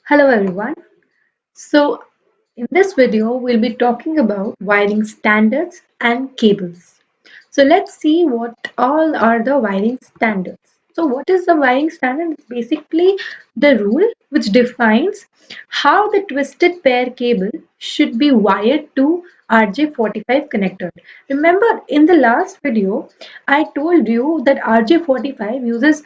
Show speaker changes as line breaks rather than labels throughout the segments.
Hello everyone. So in this video we'll be talking about wiring standards and cables. So let's see what all are the wiring standards. So what is the wiring standard? It's basically the rule which defines how the twisted pair cable should be wired to RJ45 connector. Remember in the last video I told you that RJ45 uses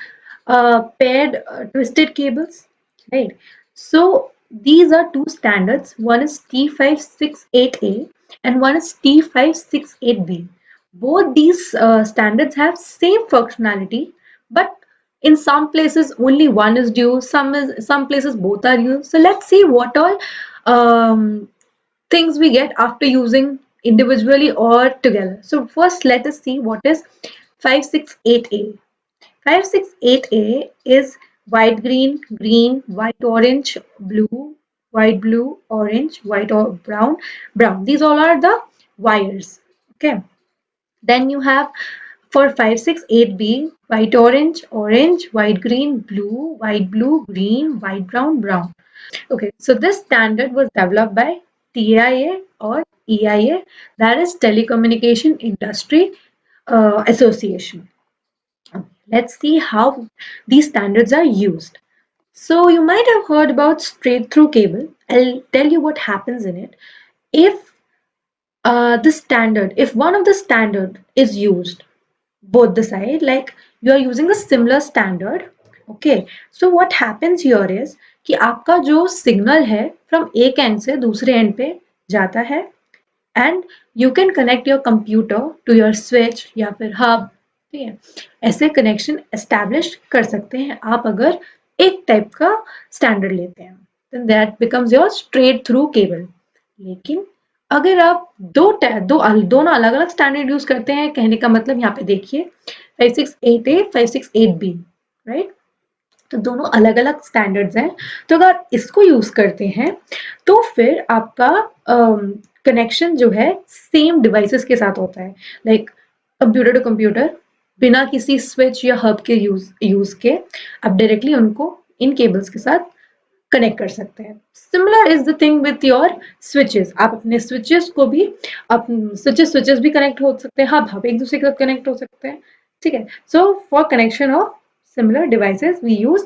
paired twisted cables, right? So these are two standards. One is T568A and one is T568B. Both these standards have same functionality, but in some places only one is used. Some places both are used. So let's see what all things we get after using individually or together. So first, let us see what is 568A. 568A is white green, green, white orange, blue, orange, white or brown, brown. These all are the wires. Okay. Then you have for 568B white orange, orange, white green, blue, green, white brown, brown. Okay, so this standard was developed by TIA or EIA, that is Telecommunication Industry Association. Okay, let's see how these standards are used. So you might have heard about straight through cable. I'll tell you what happens in it. If if one of the standard is used, both the side, like you are using a similar standard, okay, so what happens here is कि आपका जो signal है from एक and से दूसरे and पे जाता है and you can connect your computer to your switch या फिर हब, ठीक है, ऐसे कनेक्शन एस्टैब्लिश कर सकते हैं आप अगर एक टाइप का स्टैंडर्ड लेते हैं, then that becomes your straight through cable. लेकिन अगर आप दोनों अलग अलग स्टैंडर्ड यूज करते हैं, कहने का मतलब यहाँ पे देखिए 568A 568B, राइट, तो दोनों अलग अलग स्टैंडर्ड्स हैं. तो अगर इसको यूज करते हैं तो फिर आपका कनेक्शन जो है सेम डिवाइसेस के साथ होता है, लाइक कंप्यूटर टू कंप्यूटर, बिना किसी स्विच या हब के यूज के आप डायरेक्टली उनको इन केबल्स के साथ कनेक्ट कर सकते हैं. Similar is the thing with your switches. आप अपने स्विचेस को भी स्विचेस भी कनेक्ट हो सकते हैं, हब एक दूसरे के साथ कनेक्ट हो सकते हैं, ठीक है. So for connection of similar devices we use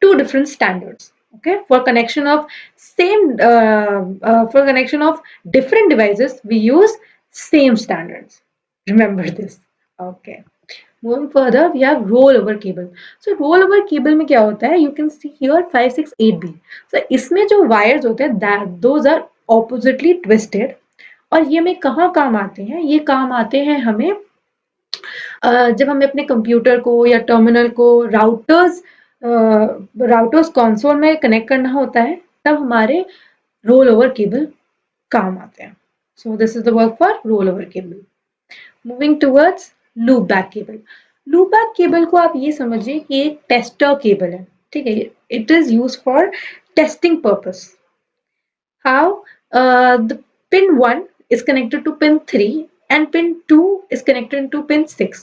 two different standards. Okay, for connection of for connection of different devices we use same standards. Remember this. Okay, moving further we have rollover cable. So rollover cable में क्या होता है, you can see here 568B. So इसमें जो wires होते हैं those are oppositely twisted. और ये में कहाँ काम आते हैं, ये काम आते हैं हमें जब हमें अपने कंप्यूटर को या टर्मिनल को राउटर्स कंसोल में कनेक्ट करना होता है, तब हमारे रोल ओवर केबल काम आते हैं. So this is the work for roll over cable. Moving towards loop back cable. Loop back cable को आप ये समझिए कि एक टेस्टर केबल है, ठीक है. It is use for testing purpose. How the pin 1 is connected to pin 3 and pin 2 is connected to pin 6.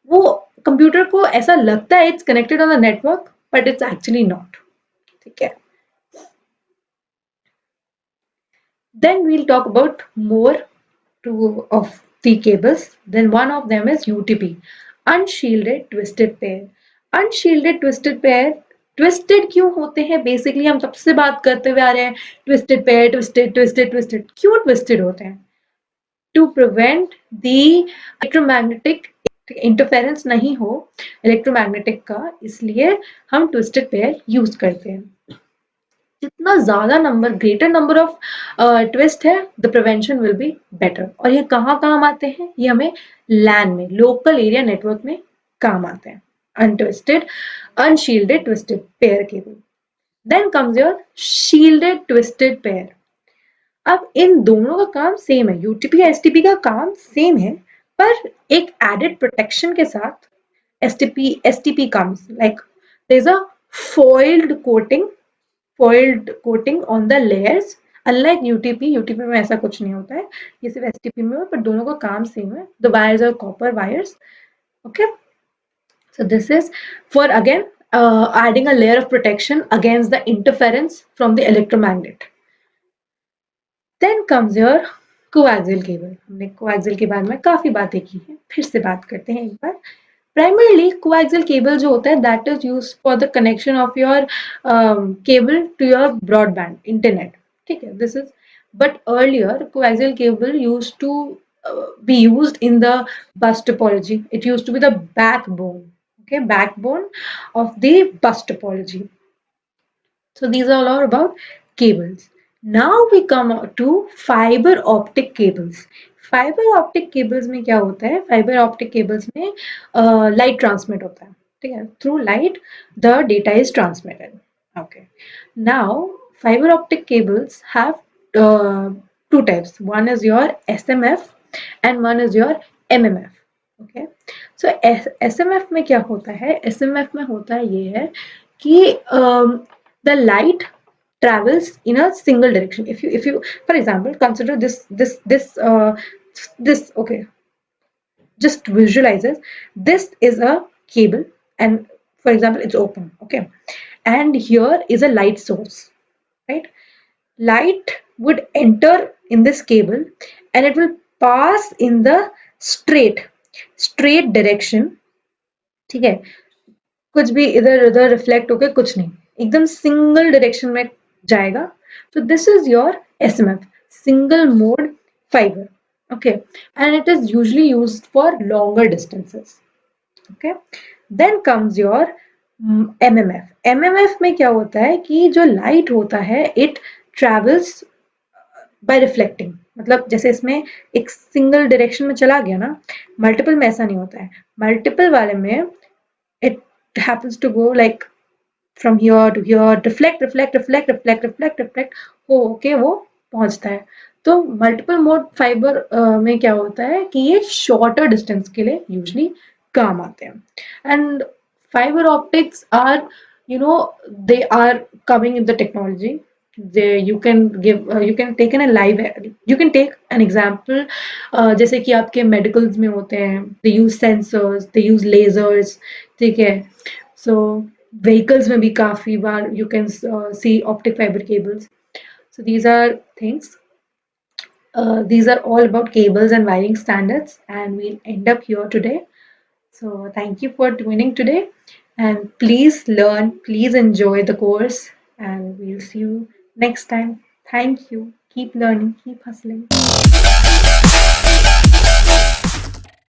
वो कंप्यूटर को ऐसा लगता है it's connected on the network, but it's actually not. ठीक है. Then we'll talk about more of the cables. Then one of them is UTP, unshielded twisted pair. Unshielded twisted pair twisted क्यों होते हैं, basically हम सबसे बात करते हुए आ रहे हैं ट्विस्टेड पेयर, ट्विस्टेड क्यों ट्विस्टेड होते हैं, to prevent the electromagnetic interference नहीं हो इलेक्ट्रोमैग्नेटिक का, इसलिए हम ट्विस्टेड पेयर यूज करते हैं. जितना ज्यादा number greater number of twist है the prevention will be better. और ये कहाँ काम आते हैं, ये हमें लैन में लोकल एरिया नेटवर्क में काम आते हैं. Unshielded twisted pair cable. Then comes your shielded twisted pair. अब इन दोनों का काम सेम है, यूटीपी एसटीपी का काम सेम है, पर एक एडेड प्रोटेक्शन के साथ STP comes like there is a foiled coating on the layers. Unlike UTP में ऐसा कुछ नहीं होता है, ये सिर्फ एसटीपी में है, पर दोनों का काम सेम है. The wires are copper wires. Okay. So this is for again adding a layer of protection against the interference from the electromagnet. Then comes your coaxial cable. हमने coaxial के बारे में काफी बातें की हैं, फिर से बात करते हैं एक बार. Primarily, coaxial cable जो होता है that is used for the connection of your cable to your broadband internet. ठीक है, this is. But earlier, coaxial cable used to be used in the bus topology. It used to be the backbone, okay, backbone of the bus topology. So these are all about cables. Now we come to fiber optic cables. Fibre optic cables में क्या होता है? Fibre optic cables में light transmit होता है, ठीक है? Through light the data is transmitted. Okay. Now fiber optic cables have two types. One is your SMF and one is your MMF. Okay. So SMF में क्या होता है? SMF में होता है ये है कि the light travels in a single direction. If you for example consider this, okay, just visualizes this is a cable, and for example it's open, okay, and here is a light source, right? Light would enter in this cable and it will pass in the straight direction. ठीक है, कुछ भी इधर उधर reflect होके कुछ नहीं, एकदम सिंगल डायरेक्शन में जाएगा. So this is your SMF, single mode fiber. Okay, and it is usually used for longer distances. Okay, then comes your MMF. MMF में क्या होता है कि जो लाइट होता है it travels by reflecting. मतलब जैसे इसमें एक सिंगल डायरेक्शन में चला गया ना, मल्टीपल में ऐसा नहीं होता है. मल्टीपल वाले में it happens to go like from here to here, reflect हो के वो पहुंचता है. तो मल्टीपल मोड फाइबर में क्या होता है कि ये शॉर्टर डिस्टेंस के लिए यूजली काम आते हैं. And fiber optics are, they are coming in the technology. You can take an a live, you can take an example. जैसे कि आपके मेडिकल्स में होते हैं, they use sensors, they use lasers. ठीक है, so vehicles में भी काफी बार you can see optic fiber cables. So these are things. These are all about cables and wiring standards, and we'll end up here today. So thank you for tuning today, and please learn, please enjoy the course, and we'll see you next time. Thank you. Keep learning, keep hustling.